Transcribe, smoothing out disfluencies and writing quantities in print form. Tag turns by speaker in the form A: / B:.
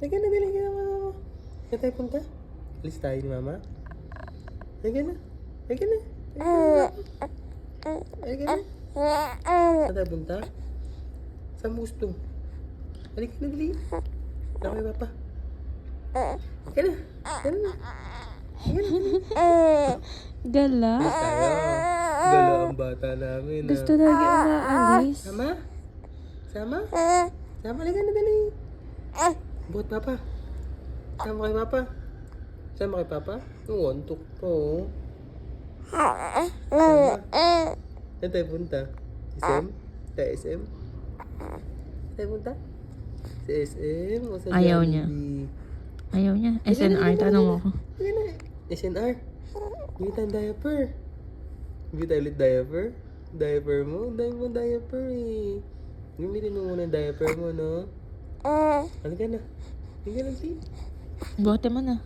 A: Halika na, dali ka na, mama. Saan tayo punta? Alis tayo ni mama. Halika na. Halika na. Halika na. Saan tayo punta? Saan mo gusto? Halika na, dali. Saan kay papa? Halika na. Halika na. Halika na.
B: Gala.
A: Tayo. Gala ang bata namin.
B: Gusto lagi umaalis.
A: Sama? Sama? Sama, halika na, dali. Buhat papa. Sama kay papa. Sama kay papa? Antok po. Sama. Saan tayo punta? SM? Tayo SM? Saan tayo punta? Sa SM o sa
B: Ayaw
A: Jollibee?
B: niya. Ayaw niya. SNR, tanong ako.
A: Halika na. SNR. Bili tayong diaper. Bili tayo ulit diaper. Diaper mo? Ang dami mo diaper eh. Bumili mo muna yung diaper mo, no? Halika na. Halika na, Tin.
B: Buhati mo na.